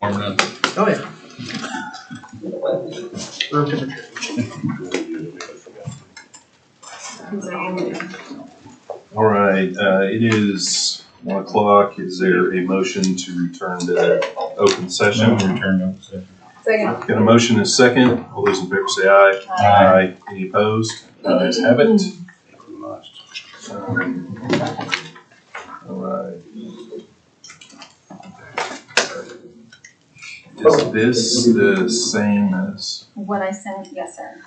Warming up. Oh, yeah. Room temperature. All right, it is 1 o'clock. Is there a motion to return to open session? Return to open session. Second. Got a motion and a second. All those in favor say aye. Aye. Any opposed? Ayes have it. All right. Is this the same as? What I sent, yes, sir.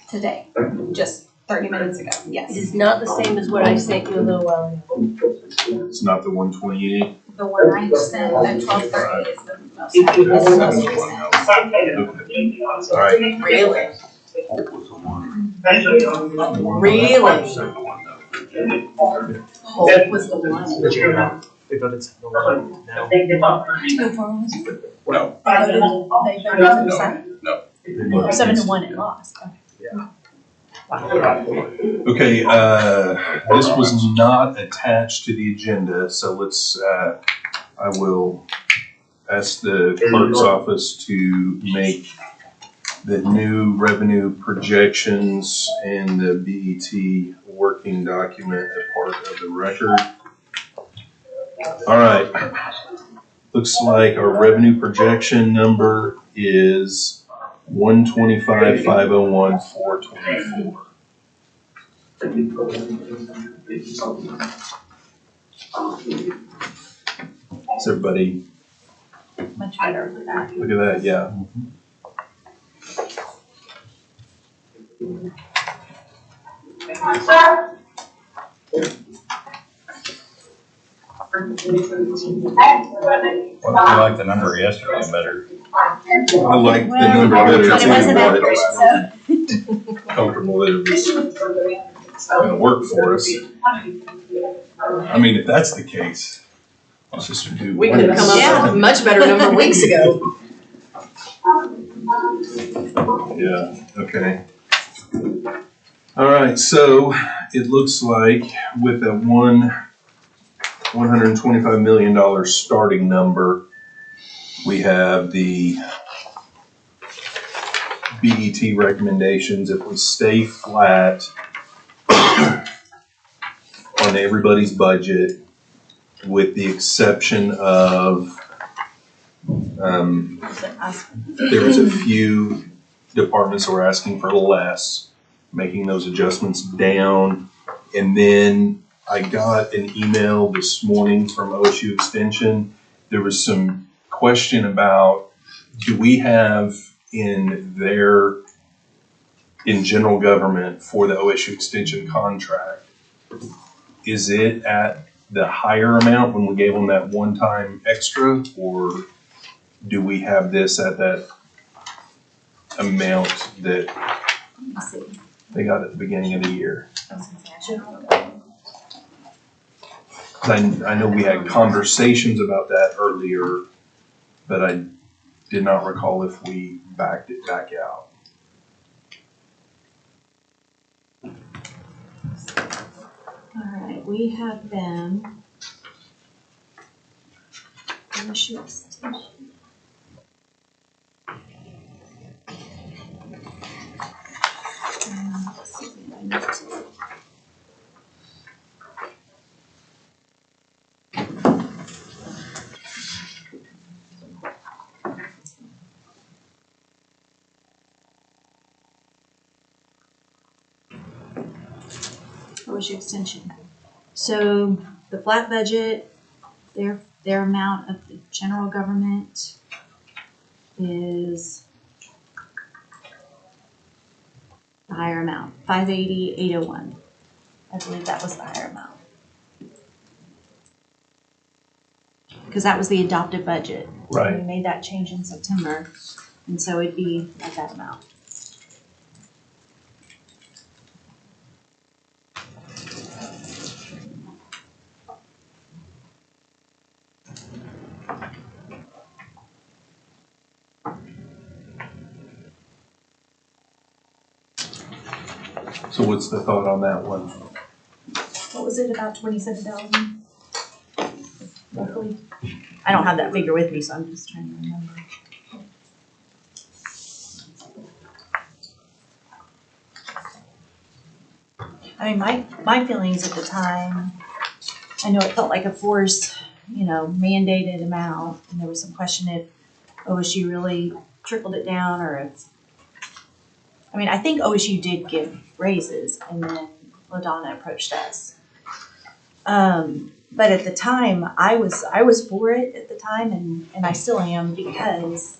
Today, just 30 minutes ago, It yes. is not the same as what I sent you a little while ago. It's not the 128? The one I sent at 12:30 is the most. Okay. This is most recent. Okay. All right. Really? Hope was the one. Did you go? They voted something now. To go forward. No. They voted to the side. No. 7-1 it lost. Okay, this was not attached to the agenda, so let's, I will ask the clerk's office to make the new revenue projections and the BET working document a part of the record. All right, looks like our revenue projection number is 125,501, 424. Is everybody, Much better for that. look at that, yeah. Well, I like the number yesterday better. I like the number better But it wasn't accurate, too, so. but comfortable that it was gonna work for us. I mean, if that's the case, let's just do. We could have come up with a much better number weeks ago. Yeah, okay. All right, so it looks like with a $125 million starting number, we have the BET recommendations. If we stay flat on everybody's budget, with the exception of there was a few departments that were asking for less, making those adjustments down. And then I got an email this morning from OSU Extension. There was some question about, do we have in general government for the OSU Extension contract, is it at the higher amount when we gave them that one-time extra, or do we have this at that amount that they got at the beginning of the year? I know we had conversations about that earlier, but I did not recall if we backed it back out. All right, we have them. OSU Extension. Let's see what I need to- OSU Extension. So the flat budget, their amount of the general government is the higher amount, 580,801. I believe that was the higher amount. Because that was the adopted budget. Right. We made that change in September, and so it'd be at that amount. So what's the thought on that one? What was it, about 27,000? Roughly? I don't have that figure with me, so I'm just trying to remember. I mean, my feelings at the time, I know it felt like a forced, mandated amount, and there was some question if OSU really trickled it down, or if, I think OSU did give raises, and then LaDonna approached us. But at the time, I was for it at the time, and I still am, because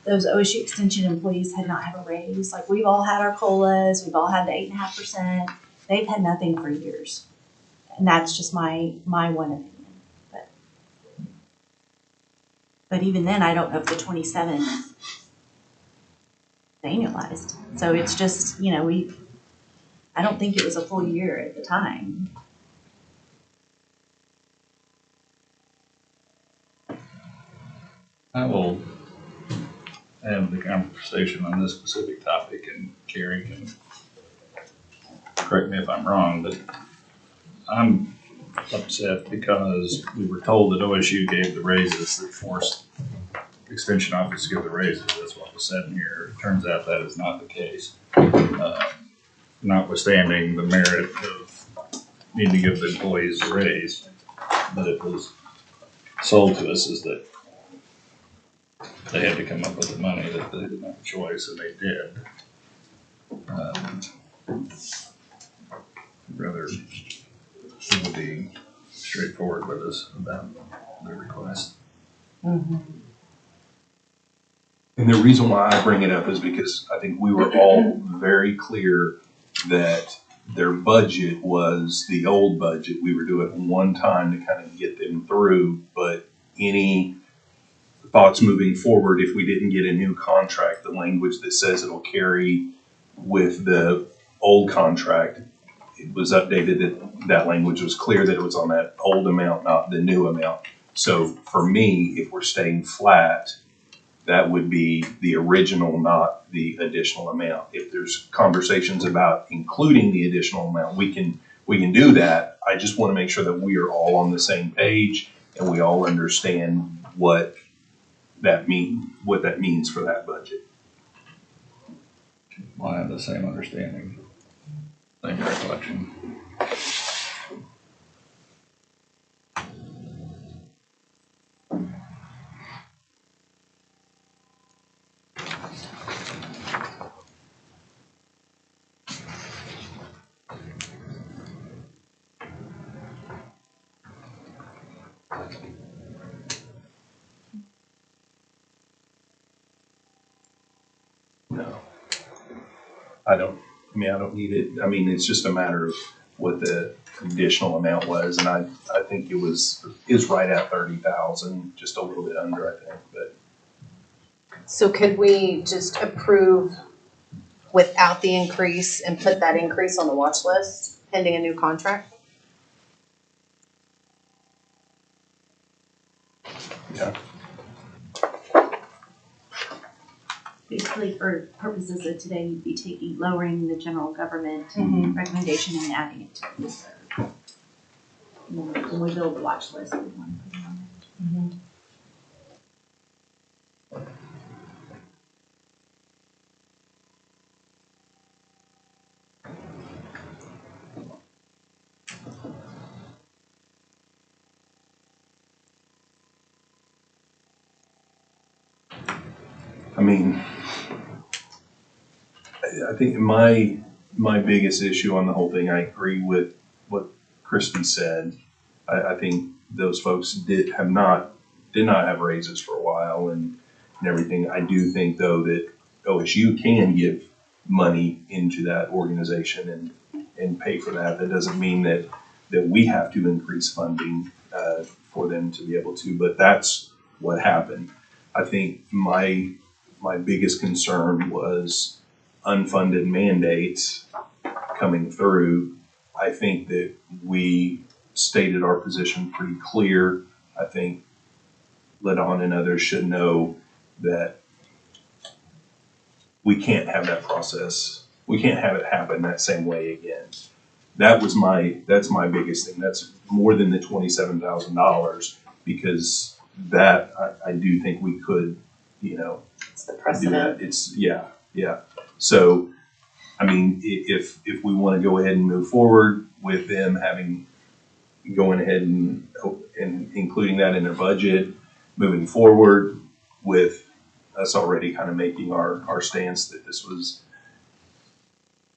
those OSU Extension employees had not had a raise. Like, we've all had our COLAs, we've all had the 8.5%. They've had nothing for years. And that's just my one opinion. But even then, I don't know if the 27 is annualized. So it's just, I don't think it was a full year at the time. I will have the conversation on this specific topic, and Carrie can correct me if I'm wrong, but I'm upset because we were told that OSU gave the raises that forced Extension office to give the raises. That's what was said in here. It turns out that is not the case. Notwithstanding the merit of needing to give the employees a raise, but it was sold to us as that they had to come up with the money, that they didn't have a choice, and they did. Rather, it would be straightforward with us about the request. And the reason why I bring it up is because I think we were all very clear that their budget was the old budget. We were doing one time to kind of get them through, but any thoughts moving forward, if we didn't get a new contract, the language that says it'll carry with the old contract, it was updated that language was clear that it was on that old amount, not the new amount. So for me, if we're staying flat, that would be the original, not the additional amount. If there's conversations about including the additional amount, we can do that. I just want to make sure that we are all on the same page and we all understand what that means for that budget. Well, I have the same understanding, same recollection. No, I don't need it. It's just a matter of what the additional amount was, and I think is right at 30,000, just a little bit under, I think, but. So could we just approve without the increase and put that increase on the watch list pending a new contract? Yeah. Basically, for purposes of today, you'd be lowering the general government recommendation and adding it to the reserve. And then when we build the watch list, we want to put it on there. I think my biggest issue on the whole thing, I agree with what Christy said. I think those folks did not have raises for a while and everything. I do think though that OSU can give money into that organization and pay for that. That doesn't mean that we have to increase funding for them to be able to, but that's what happened. I think my biggest concern was unfunded mandates coming through. I think that we stated our position pretty clear. I think LaDon and others should know that we can't have that process. We can't have it happen that same way again. That's my biggest thing. That's more than the $27,000 because that, I do think we could, It's the do precedent. that. It's, yeah. So, I mean, if we want to go ahead and move forward with them going ahead and including that in their budget, moving forward with us already kind of making our stance that this was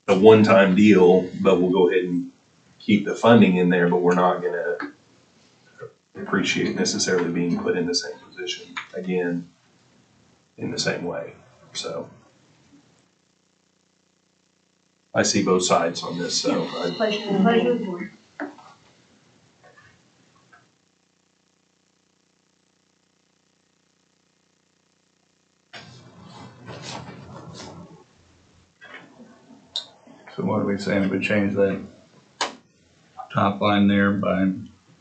a one-time deal, but we'll go ahead and keep the funding in there, but we're not going to appreciate necessarily being put in the same position again in the same way. So I see both sides on this, so Pleasure of the board. So what are we saying, if we change that top line there by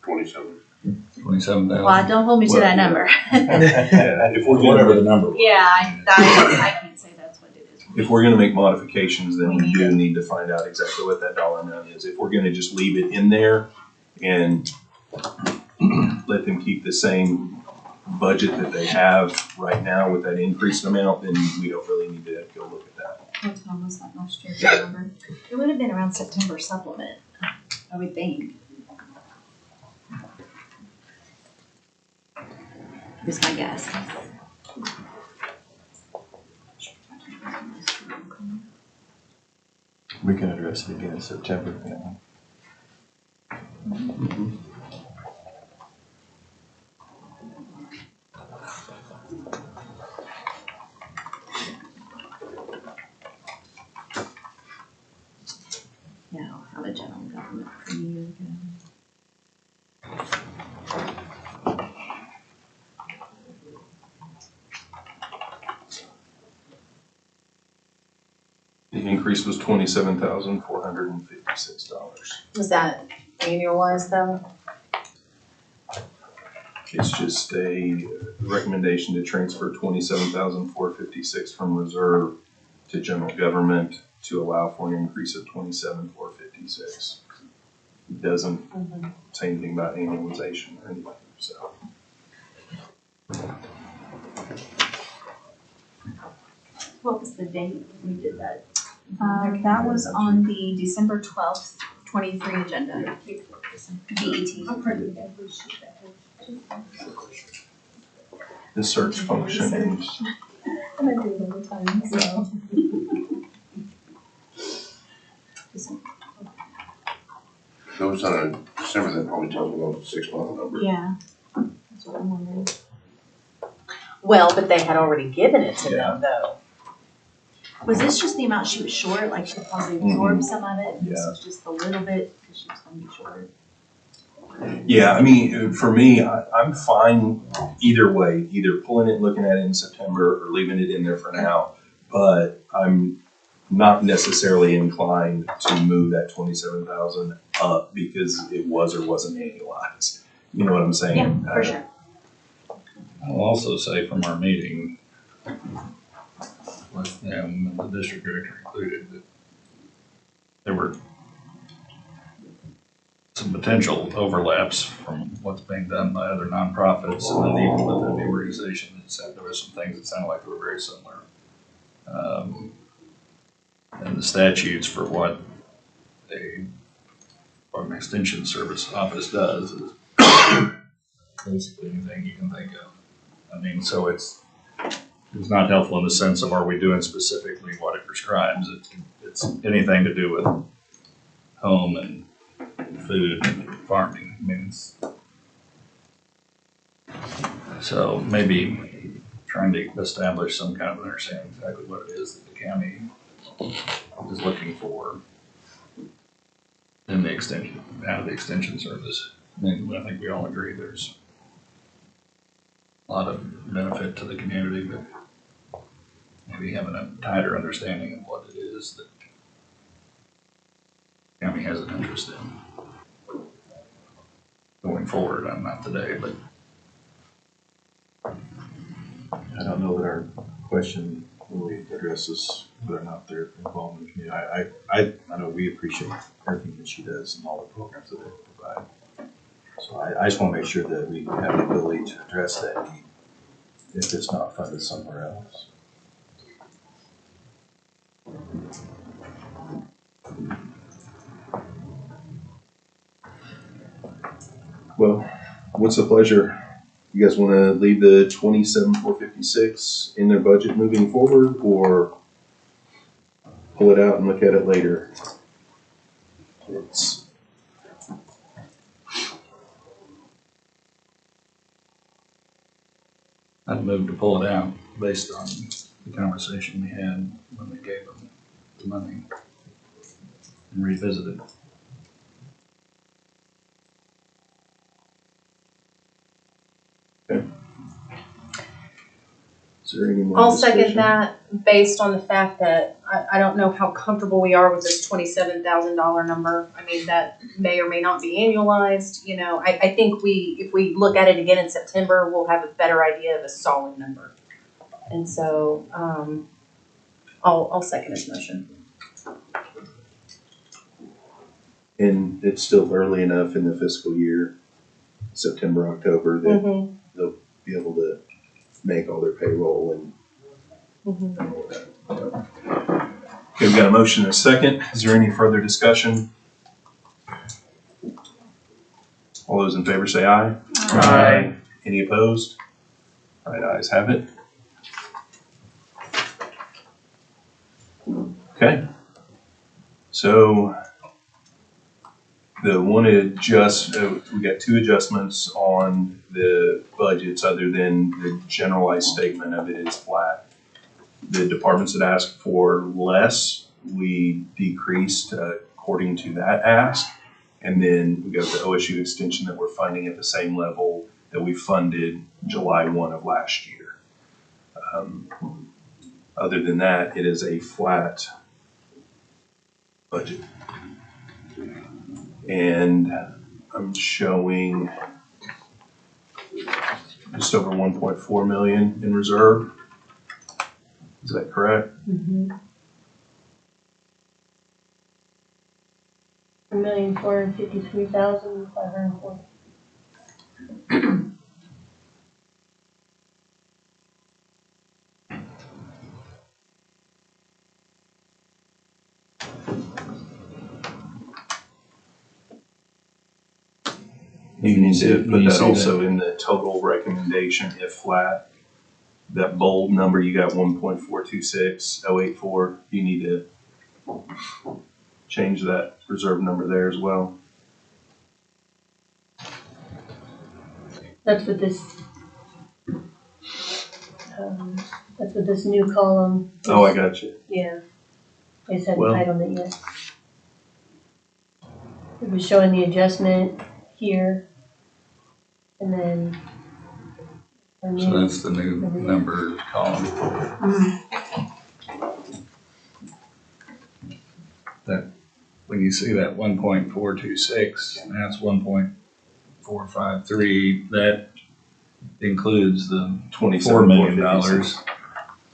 27,000? Well, don't hold me to that number. if we're Whatever gonna, the number was. Yeah, I can't say that's what it is. if we're gonna make modifications, then We we need do it. need to find out exactly what that dollar amount is. If we're gonna just leave it in there and let them keep the same budget that they have right now with that increased amount, then we don't really need to go look at that. What time was that last year? Do you remember? It would have been around September supplement, I would think. Is my guess. We can address it again in September. Yeah, I'll have a general government for you again. The increase was $27,456. Was that annualized though? It's just a recommendation to transfer $27,456 from reserve to general government to allow for an increase of $27,456. It doesn't say anything about annualization or anything, so. What was the date we did that? That was on the December 12th, 23 agenda. DET. The search function and Those on December, that probably tells me about the 6 month number. Yeah, that's what I'm wondering. Well, but they had already given it to them though. Was this just the amount she was short, like she probably absorbed some of it, and this was just a little bit, because she was gonna be short? yeah, I mean, for me, I'm fine either way, either pulling it, looking at it in September or leaving it in there for now. But I'm not necessarily inclined to move that 27,000 up because it was or wasn't annualized. You know what I'm saying? Yeah, for sure. I'll also say from our meeting with them, and the district director included, that there were some potential overlaps from what's being done by other nonprofits, and then even within the organization, it said there were some things that sounded like they were very similar. And the statutes for what an extension service office does is basically anything you can think of. I mean, so it's not helpful in the sense of, are we doing specifically what it prescribes? It's anything to do with home and food and farming. I mean, so maybe trying to establish some kind of understanding exactly what it is that the county is looking for in the extension, out of the extension service. I mean, I think we all agree there's a lot of benefit to the community, but maybe having a tighter understanding of what it is that the county has an interest in going forward. I'm not today, but I don't know that our question really addresses whether or not they're involved in the community. I know we appreciate everything that she does and all the programs that they provide. So I just wanna make sure that we have the ability to address that need if it's not funded somewhere else. Well, what's the pleasure? You guys wanna leave the 27,456 in their budget moving forward, or pull it out and look at it later? It's, I'd move to pull it out based on the conversation we had when we gave them the money and revisit it. is there any more I'll second discussion? that based on the fact that I don't know how comfortable we are with this $27,000 number. I mean, that may or may not be annualized, you know, I think if we look at it again in September, we'll have a better idea of a solid number. And so, I'll second his motion. And it's still early enough in the fiscal year, September, October, that they'll be able to make all their payroll and all that. Okay, we've got a motion and a second. Is there any further discussion? All those in favor say aye. Aye. Any opposed? All right, ayes have it. Okay. So the one we got two adjustments on the budgets other than the generalized statement of it is flat. The departments that asked for less, we decreased according to that ask. And then we got the OSU Extension that we're funding at the same level that we funded July 1 of last year. Other than that, it is a flat budget. And I'm showing just over 1.4 million in reserve. Is that correct? $1,453,540. You need to put You that see also in the total recommendation if flat. That bold number, you got 1.426084. You need to change that reserve number there as well. That's what this new column. Oh, I got you. Yeah. I just hadn't Well- titled it yet. It was showing the adjustment here. And then. So that's the new number column. That, when you see that 1.426, that's 1.453, that includes the $4 million. That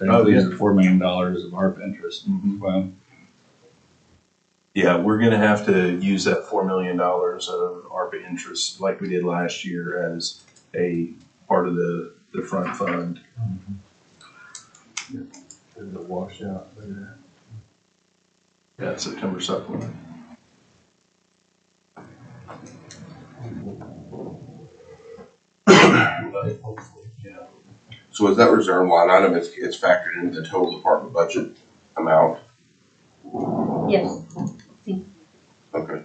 Oh, includes the $4 million of ARP interest. Well, Yeah, we're gonna have to use that $4 million of ARPA interest like we did last year as a part of the front fund. There's a washout there. Yeah, September supplement. So is that reserve line item, it's factored into the total department budget amount? Yes. Okay.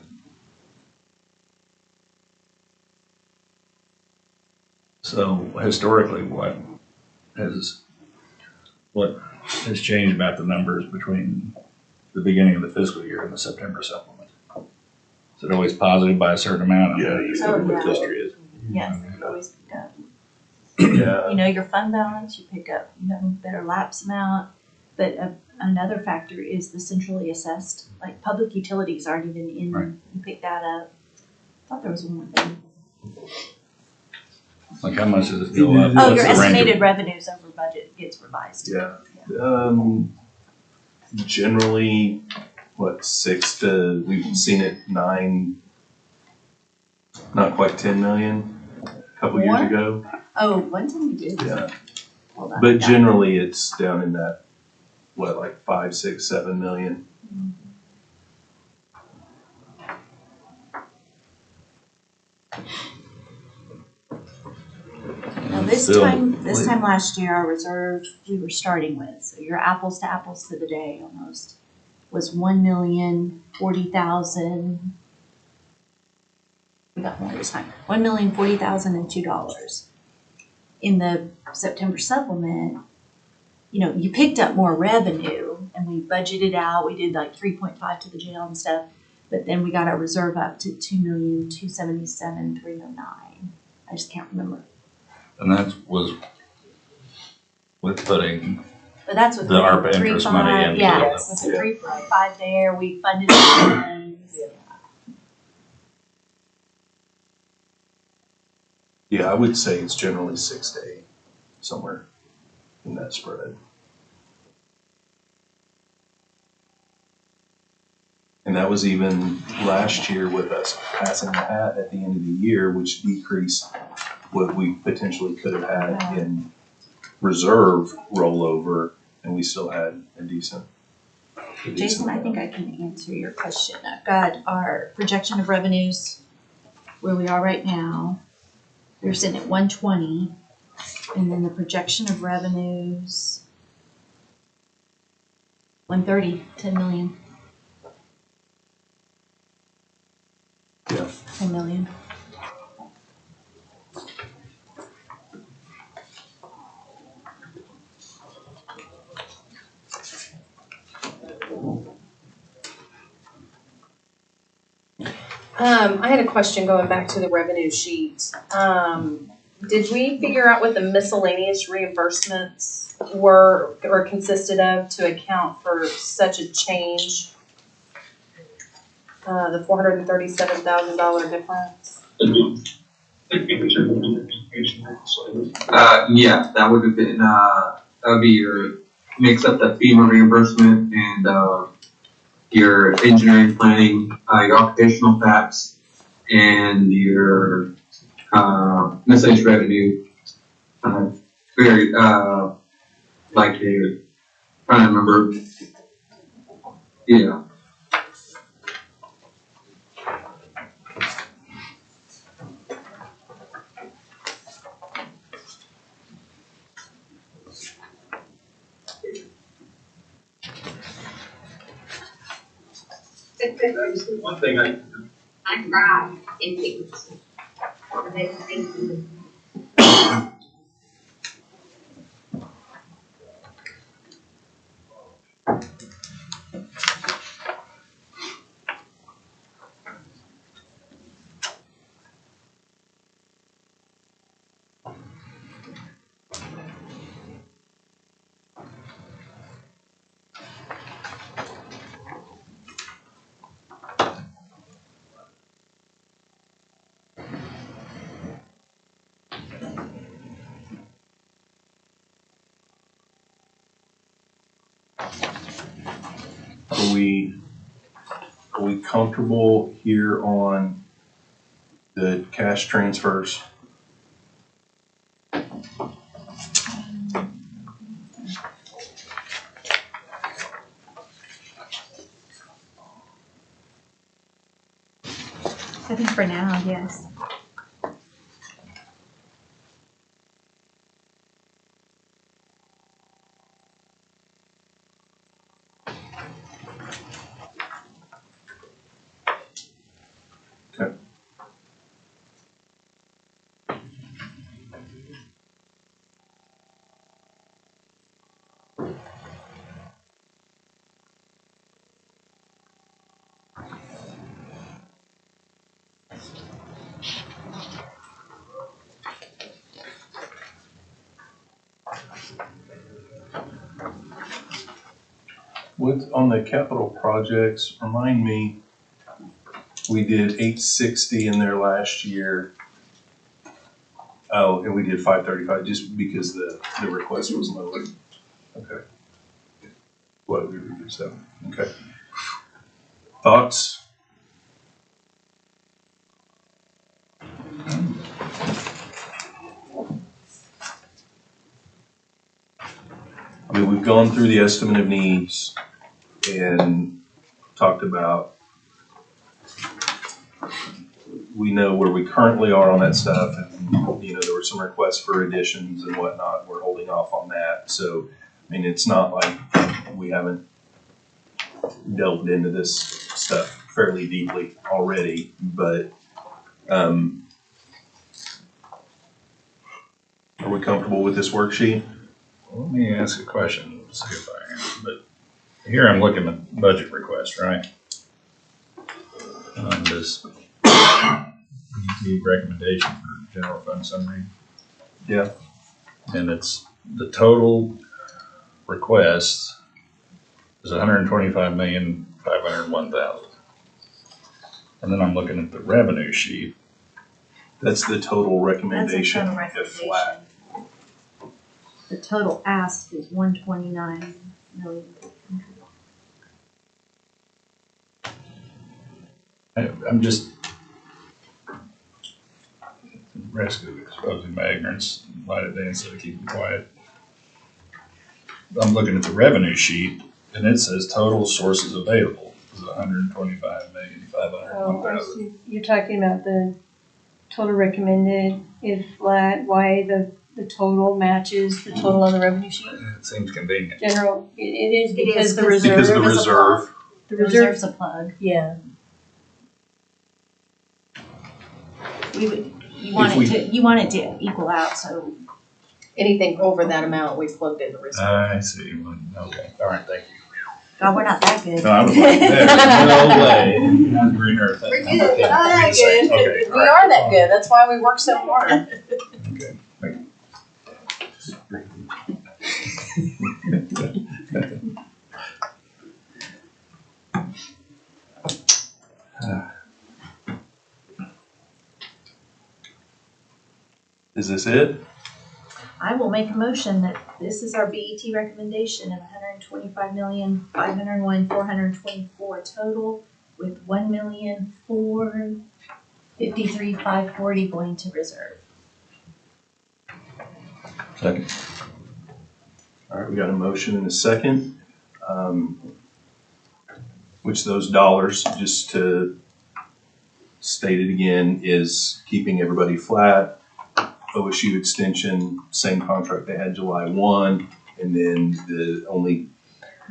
so historically, what has changed about the numbers between the beginning of the fiscal year and the September supplement? Is it always positive by a certain amount? Yeah, you Oh, know what yeah. history is. Yes, you always pick up. Yeah. You know your fund balance, you pick up, you have a better lapse amount. But another factor is the centrally assessed, like public utilities aren't even in, Right. you pick that up. I thought there was one more thing. Like how much does it go up? Oh, What's your the range of- estimated revenues over budget gets revised. Yeah. Generally, we've seen it 9, not quite 10 million a couple years More? ago. Oh, one time we did. Yeah. Hold on. But generally, it's down in that, what, like 5, 6, 7 million. Now, this Still, time last year, our reserve we were starting with, so your apples to the day almost, was 1,040,000. We got more this time. $1,040,002. In the September supplement, you picked up more revenue, and we budgeted out. We did like 3.5 to the jail and stuff, but then we got our reserve up to 2,277,309. I just can't remember. and that was with putting But that's with the ARPA interest money into yeah, the- with the 3.5 there, we funded it. Yeah, I would say it's generally 6 to 8, somewhere in that spread. And that was even last year with us passing the hat at the end of the year, which decreased what we potentially could have had in reserve rollover, and we still had a decent. Jason, I think I can answer your question. I've got our projection of revenues, where we are right now. We're sitting at 120, and then the projection of revenues, 130, 10 million. Yeah. 10 million. I had a question going back to the revenue sheet. Did we figure out what the miscellaneous reimbursements were or consisted of to account for such a change? The $437,000 difference? Yeah, that would have been, that would be your, mix up the FEMA reimbursement and, your engineering planning, your occupational tax, and your, miscellaneous revenue. Very, like the, trying to remember. Yeah. One thing I cried in tears. Are we comfortable here on the cash transfers? I think for now, yes. Okay. What, on the capital projects, remind me, we did 860 in there last year. Oh, and we did 535 just because the request was lower. Okay. What we reduced that. Okay. Thoughts? I mean, we've gone through the estimate of needs and talked about, we know where we currently are on that stuff, and, you know, there were some requests for additions and whatnot, we're holding off on that, so, I mean, it's not like we haven't delved into this stuff fairly deeply already, but, are we comfortable with this worksheet? Let me ask a question, see if I am, but here I'm looking at budget request, right? This recommendation for general fund summary. Yeah. And it's, the total request is 125,501,000. And then I'm looking at the revenue sheet. That's the total recommendation. That's a total If flat. recommendation. The total ask is 129 million. I'm just risk of exposing my ignorance, light it down instead of keeping quiet. I'm looking at the revenue sheet and it says total sources available is 125,501,000. You're talking about the total recommended, if flat, why the total matches the total on the revenue sheet? It seems convenient. General, it is It because is the reserve. Because of the is a reserve. plug. The The reserve's a plug. Yeah. You want it to equal out, so. Anything over that amount, we plugged in the reserve. I see. Okay. All right. Thank you. God, we're not that good. No, I was like, there's no way. I was green earth. We're good, we're not that good. Okay. We are that good, that's why we work so hard. Okay. Thank you. Is this it? I will make a motion that this is our BET recommendation of 125,501,424 total, with 1,453,540 going to reserve. Second. All right, we got a motion and a second. Which those dollars, just to state it again, is keeping everybody flat. OSU Extension, same contract they had July 1, and then the only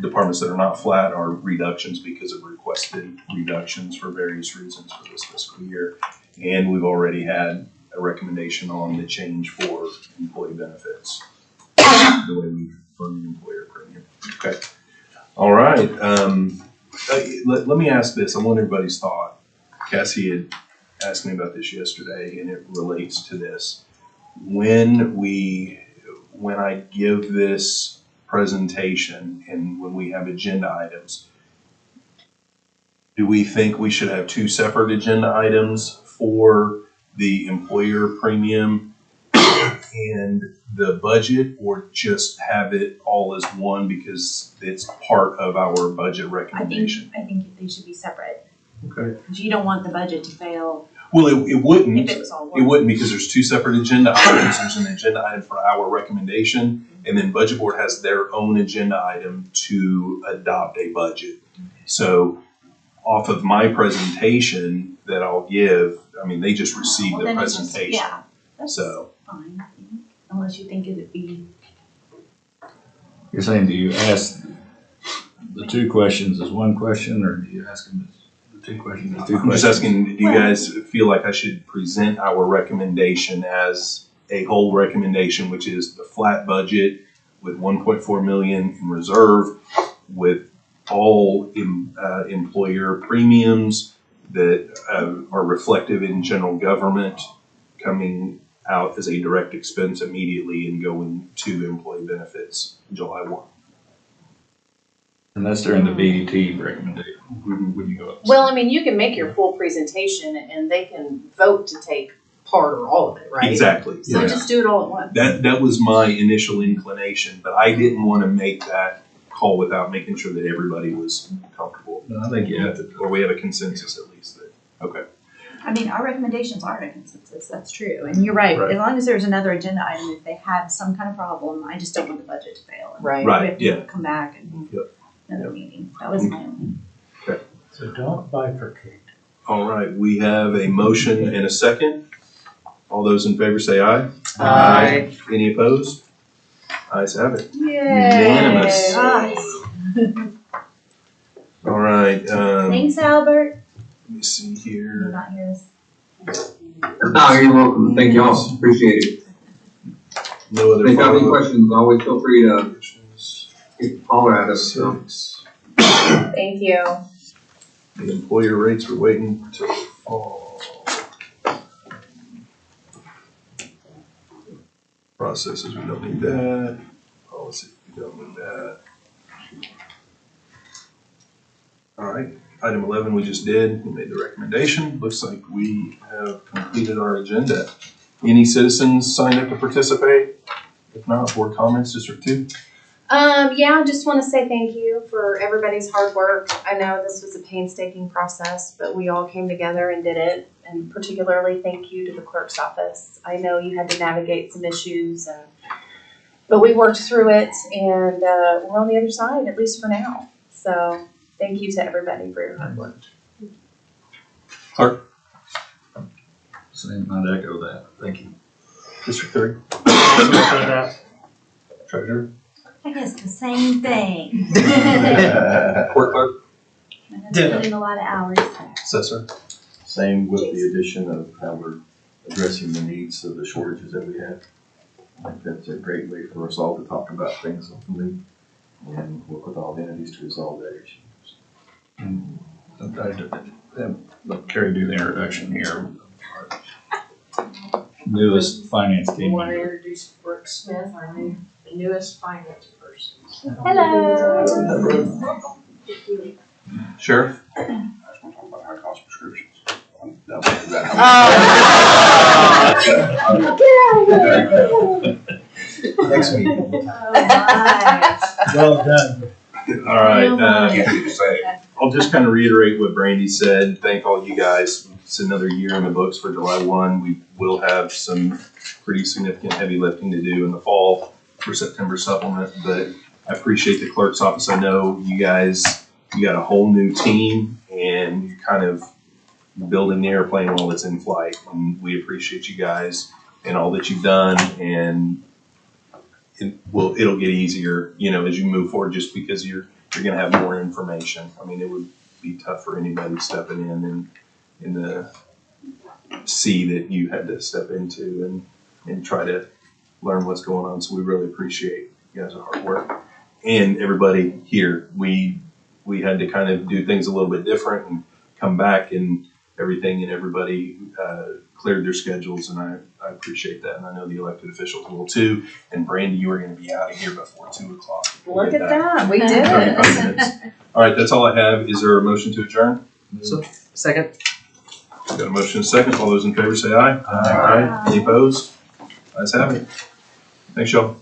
departments that are not flat are reductions because of requested reductions for various reasons for this fiscal year. And we've already had a recommendation on the change for employee benefits, the way we fund the employer premium. Okay. All right. Let me ask this. I want everybody's thought. Cassie had asked me about this yesterday, and it relates to this. When I give this presentation and when we have agenda items, do we think we should have two separate agenda items for the employer premium and the budget, or just have it all as one because it's part of our budget recommendation? I think they should be separate. Okay. Because you don't want the budget to fail Well, it wouldn't. if it was all It one. wouldn't, because there's two separate agenda items. There's an agenda item for our recommendation, and then Budget Board has their own agenda item to adopt a budget. So off of my presentation that I'll give, I mean, they just received Well, the then it's just- presentation. Yeah, that's So, fine, I think, unless you think it'd be. You're saying, do you ask the two questions as one question, or do you ask them the two questions as two I'm just questions? asking, do you guys feel like I should present our recommendation as a whole recommendation, which is the flat budget with 1.4 million in reserve, with all employer premiums that are reflective in general government coming out as a direct expense immediately and going to employee benefits July 1? And that's during the BET recommendation. When you go up. Well, I mean, you can make your full presentation and they can vote to take part or all of it, right? Exactly. So Yeah. just do it all at once. That was my initial inclination, but I didn't want to make that call without making sure that everybody was comfortable. No, I think you have to. Or we have a consensus at least that, okay. I mean, our recommendations are a consensus, that's true, and you're right, Right. as long as there's another agenda item, if they have some kind of problem, I just don't want the budget to fail. and Right. Right, We have to yeah. come back and Yep. another meeting, that was my only. So don't bifurcate. All right, we have a motion and a second. All those in favor say aye. Aye. Any opposed? Ayes have it. Yay. Unanimous. All right, Thanks, Albert. let me see You're here. not here. No, you're welcome. Thank y'all. Appreciate it. No other If you have any follow-up questions, always feel free to questions. holler at us. So. Six. Thank you. The employer rates we're waiting until fall. Processes, we don't need that. Policy, we don't need that. All right, item 11 we just did, we made the recommendation. Looks like we have completed our agenda. Any citizens signed up to participate? If not, board comments, District 2? Yeah, I just want to say thank you for everybody's hard work. I know this was a painstaking process, but we all came together and did it. And particularly thank you to the clerk's office. I know you had to navigate some issues, but we worked through it, and we're on the other side, at least for now. So thank you to everybody for your hard work. Clerk? Same, I'd echo that. Thank you. District 3? Treasurer? I guess the same thing. Court clerk? I put in a lot of hours there. Assessor? Same with the addition of how we're addressing the needs of the shortages that we have. I think that's a great way for us all to talk about things openly and work with all the entities to resolve that issue. Let Carrie do the introduction here. Newest finance team Want to member. introduce Brooke Smith, our newest finance person. Hello. Sheriff? I just want to talk about high cost prescriptions. That Next meeting. Oh my. Well done. All right, Just say, I'll just kind of reiterate what Brandy said. Thank all you guys. It's another year in the books for July 1. We will have some pretty significant heavy lifting to do in the fall for September supplement, but I appreciate the clerk's office. I know you guys, you got a whole new team and you're kind of building the airplane while it's in flight. And we appreciate you guys and all that you've done, and it'll get easier, you know, as you move forward, just because you're gonna have more information. I mean, it would be tough for anybody stepping in the sea that you had to step into and try to learn what's going on. So we really appreciate you guys' hard work. And everybody here, we had to kind of do things a little bit different and come back and everything, and everybody cleared their schedules, and I appreciate that, and I know the elected officials will too. And Brandy, you are going to be out of here before 2 o'clock. Look at that, we did 35 it. minutes. All right, that's all I have. Is there a motion to adjourn? So, second. Got a motion and a second. All those in favor say aye. Aye. Any opposed? Ayes have it. Thanks, y'all.